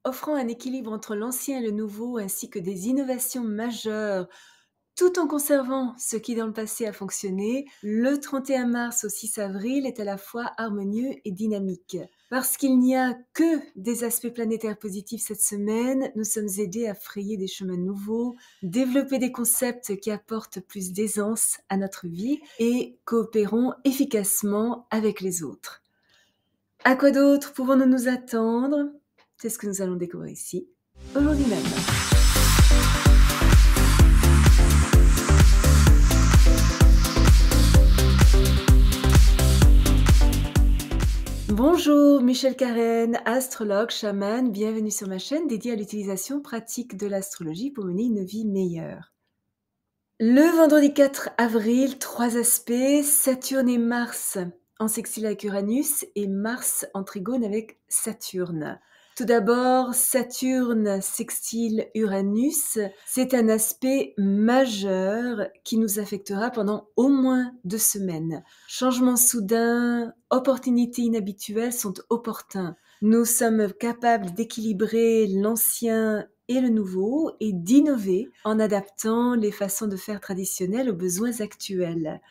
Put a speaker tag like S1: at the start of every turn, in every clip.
S1: offrant un équilibre entre l'ancien et le nouveau, ainsi que des innovations majeures, tout en conservant ce qui dans le passé a fonctionné. Le 31 mars au 6 avril est à la fois harmonieux et dynamique. Parce qu'il n'y a que des aspects planétaires positifs cette semaine, nous sommes aidés à frayer des chemins nouveaux, développer des concepts qui apportent plus d'aisance à notre vie et coopérons efficacement avec les autres. À quoi d'autre pouvons-nous nous attendre? C'est ce que nous allons découvrir ici, aujourd'hui même. Bonjour, Michel Karen, astrologue, chamane, bienvenue sur ma chaîne dédiée à l'utilisation pratique de l'astrologie pour mener une vie meilleure. Le vendredi 4 avril, 3 aspects, Saturne et Mars en sextile avec Uranus et Mars en trigone avec Saturne. Tout d'abord, Saturne sextile Uranus, c'est un aspect majeur qui nous affectera pendant au moins 2 semaines. Changements soudains, opportunités inhabituelles sont opportuns. Nous sommes capables d'équilibrer l'ancien et le nouveau et d'innover en adaptant les façons de faire traditionnelles aux besoins actuels.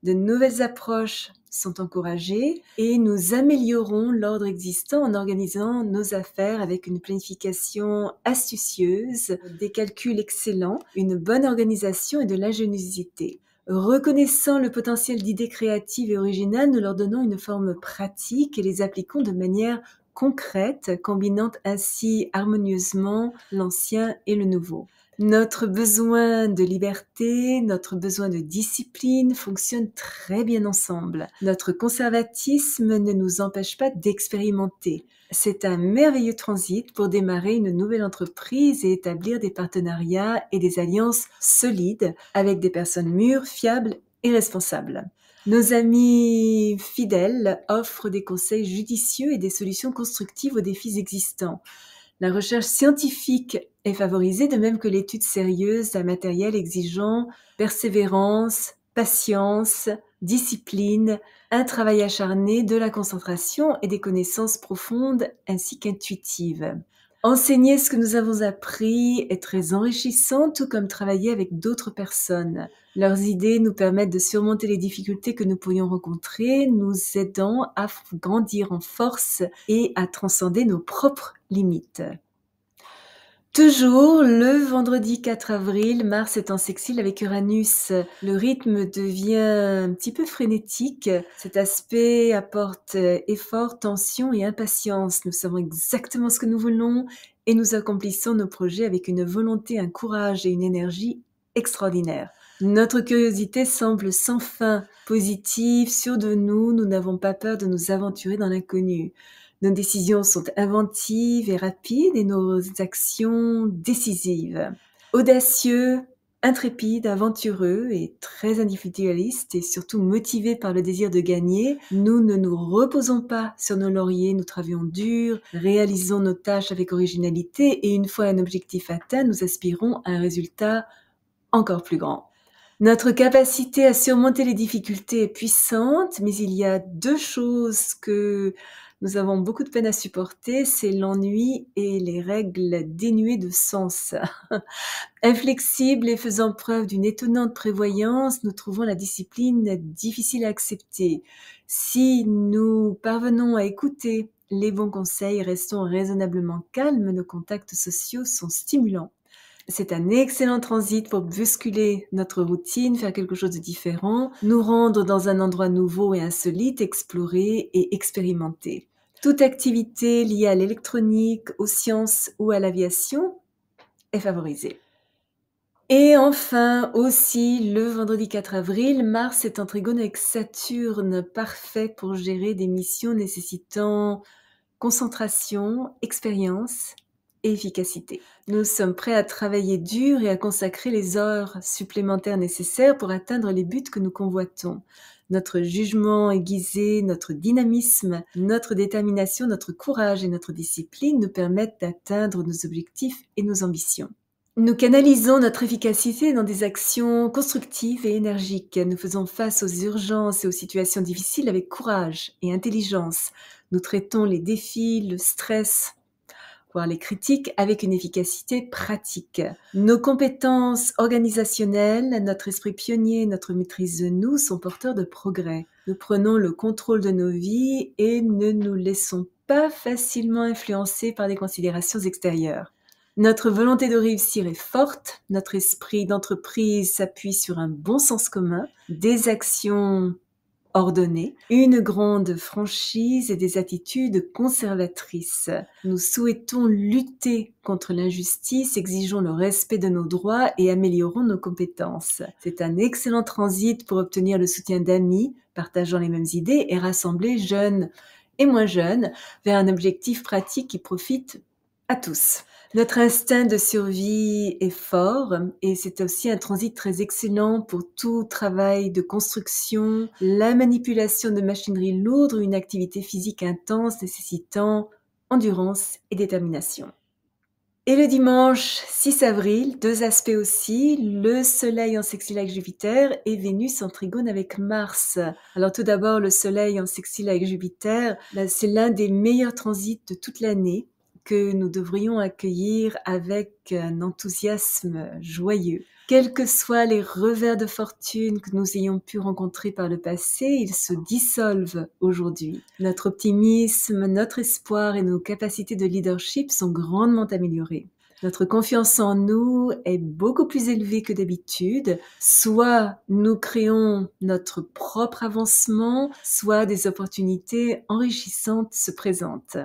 S1: De nouvelles approches sont encouragées et nous améliorons l'ordre existant en organisant nos affaires avec une planification astucieuse, des calculs excellents, une bonne organisation et de l'ingéniosité. Reconnaissant le potentiel d'idées créatives et originales, nous leur donnons une forme pratique et les appliquons de manière concrète, combinant ainsi harmonieusement l'ancien et le nouveau. Notre besoin de liberté, notre besoin de discipline fonctionnent très bien ensemble. Notre conservatisme ne nous empêche pas d'expérimenter. C'est un merveilleux transit pour démarrer une nouvelle entreprise et établir des partenariats et des alliances solides avec des personnes mûres, fiables et responsables. Nos amis fidèles offrent des conseils judicieux et des solutions constructives aux défis existants. La recherche scientifique est favorisée, de même que l'étude sérieuse d'un matériel exigeant persévérance, patience, discipline, un travail acharné, de la concentration et des connaissances profondes ainsi qu'intuitives. Enseigner ce que nous avons appris est très enrichissant, tout comme travailler avec d'autres personnes. Leurs idées nous permettent de surmonter les difficultés que nous pourrions rencontrer, nous aidant à grandir en force et à transcender nos propres limites. Toujours le vendredi 4 avril, Mars est en sextile avec Uranus. Le rythme devient un petit peu frénétique. Cet aspect apporte effort, tension et impatience. Nous savons exactement ce que nous voulons et nous accomplissons nos projets avec une volonté, un courage et une énergie extraordinaires. Notre curiosité semble sans fin, positive, sûre de nous. Nous n'avons pas peur de nous aventurer dans l'inconnu. Nos décisions sont inventives et rapides et nos actions décisives. Audacieux, intrépides, aventureux et très individualistes et surtout motivés par le désir de gagner, nous ne nous reposons pas sur nos lauriers, nous travaillons dur, réalisons nos tâches avec originalité et une fois un objectif atteint, nous aspirons à un résultat encore plus grand. Notre capacité à surmonter les difficultés est puissante, mais il y a 2 choses que nous avons beaucoup de peine à supporter, c'est l'ennui et les règles dénuées de sens. Inflexibles et faisant preuve d'une étonnante prévoyance, nous trouvons la discipline difficile à accepter. Si nous parvenons à écouter les bons conseils et restons raisonnablement calmes, nos contacts sociaux sont stimulants. C'est un excellent transit pour bousculer notre routine, faire quelque chose de différent, nous rendre dans un endroit nouveau et insolite, explorer et expérimenter. Toute activité liée à l'électronique, aux sciences ou à l'aviation est favorisée. Et enfin, aussi, le vendredi 4 avril, Mars est en trigone avec Saturne, parfait pour gérer des missions nécessitant concentration, expérience et efficacité. Nous sommes prêts à travailler dur et à consacrer les heures supplémentaires nécessaires pour atteindre les buts que nous convoitons. Notre jugement aiguisé, notre dynamisme, notre détermination, notre courage et notre discipline nous permettent d'atteindre nos objectifs et nos ambitions. Nous canalisons notre efficacité dans des actions constructives et énergiques. Nous faisons face aux urgences et aux situations difficiles avec courage et intelligence. Nous traitons les défis, le stress voir les critiques avec une efficacité pratique. Nos compétences organisationnelles, notre esprit pionnier, notre maîtrise de nous sont porteurs de progrès. Nous prenons le contrôle de nos vies et ne nous laissons pas facilement influencer par des considérations extérieures. Notre volonté de réussir est forte, notre esprit d'entreprise s'appuie sur un bon sens commun, des actions ordonnées, une grande franchise et des attitudes conservatrices. Nous souhaitons lutter contre l'injustice, exigeons le respect de nos droits et améliorons nos compétences. C'est un excellent transit pour obtenir le soutien d'amis partageant les mêmes idées et rassembler jeunes et moins jeunes vers un objectif pratique qui profite à tous. Notre instinct de survie est fort et c'est aussi un transit très excellent pour tout travail de construction, la manipulation de machinerie lourde ou une activité physique intense nécessitant endurance et détermination. Et le dimanche 6 avril, deux aspects aussi, le Soleil en sextile avec Jupiter et Vénus en trigone avec Mars. Alors tout d'abord, le Soleil en sextile avec Jupiter, c'est l'un des meilleurs transits de toute l'année que nous devrions accueillir avec un enthousiasme joyeux. Quels que soient les revers de fortune que nous ayons pu rencontrer par le passé, ils se dissolvent aujourd'hui. Notre optimisme, notre espoir et nos capacités de leadership sont grandement améliorés. Notre confiance en nous est beaucoup plus élevée que d'habitude. Soit nous créons notre propre avancement, soit des opportunités enrichissantes se présentent.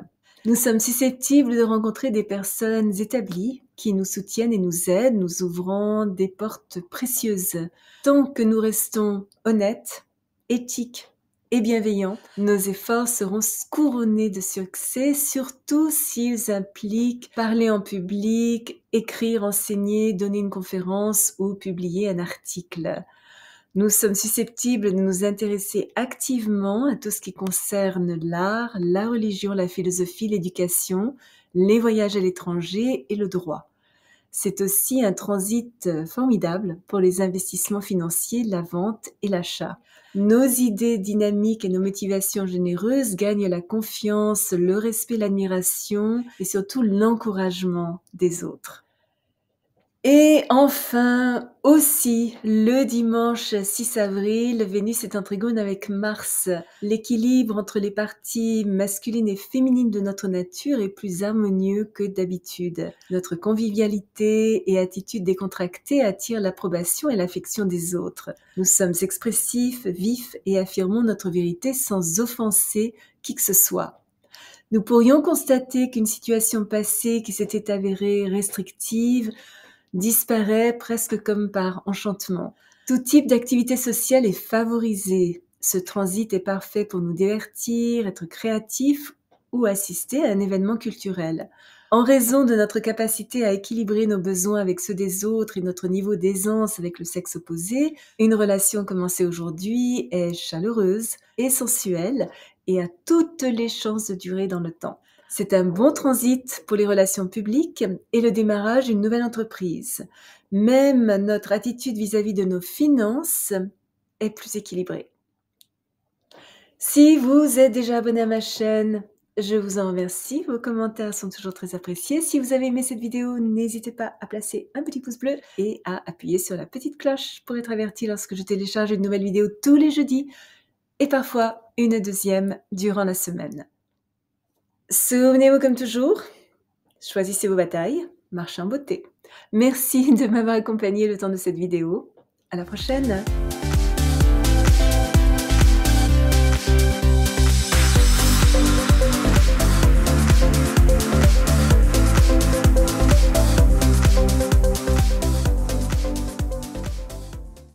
S1: Nous sommes susceptibles de rencontrer des personnes établies qui nous soutiennent et nous aident, nous ouvrant des portes précieuses. Tant que nous restons honnêtes, éthiques et bienveillants, nos efforts seront couronnés de succès, surtout s'ils impliquent parler en public, écrire, enseigner, donner une conférence ou publier un article. Nous sommes susceptibles de nous intéresser activement à tout ce qui concerne l'art, la religion, la philosophie, l'éducation, les voyages à l'étranger et le droit. C'est aussi un transit formidable pour les investissements financiers, la vente et l'achat. Nos idées dynamiques et nos motivations généreuses gagnent la confiance, le respect, l'admiration et surtout l'encouragement des autres. Et enfin, aussi, le dimanche 6 avril, Vénus est en trigone avec Mars. L'équilibre entre les parties masculines et féminines de notre nature est plus harmonieux que d'habitude. Notre convivialité et attitude décontractée attirent l'approbation et l'affection des autres. Nous sommes expressifs, vifs et affirmons notre vérité sans offenser qui que ce soit. Nous pourrions constater qu'une situation passée qui s'était avérée restrictive disparaît presque comme par enchantement. Tout type d'activité sociale est favorisé. Ce transit est parfait pour nous divertir, être créatifs ou assister à un événement culturel. En raison de notre capacité à équilibrer nos besoins avec ceux des autres et notre niveau d'aisance avec le sexe opposé, une relation commencée aujourd'hui est chaleureuse et sensuelle et a toutes les chances de durer dans le temps. C'est un bon transit pour les relations publiques et le démarrage d'une nouvelle entreprise. Même notre attitude vis-à-vis de nos finances est plus équilibrée. Si vous êtes déjà abonné à ma chaîne, je vous en remercie. Vos commentaires sont toujours très appréciés. Si vous avez aimé cette vidéo, n'hésitez pas à placer un petit pouce bleu et à appuyer sur la petite cloche pour être averti lorsque je télécharge une nouvelle vidéo tous les jeudis et parfois une deuxième durant la semaine. Souvenez-vous comme toujours, choisissez vos batailles, marchez en beauté. Merci de m'avoir accompagné le temps de cette vidéo. À la prochaine!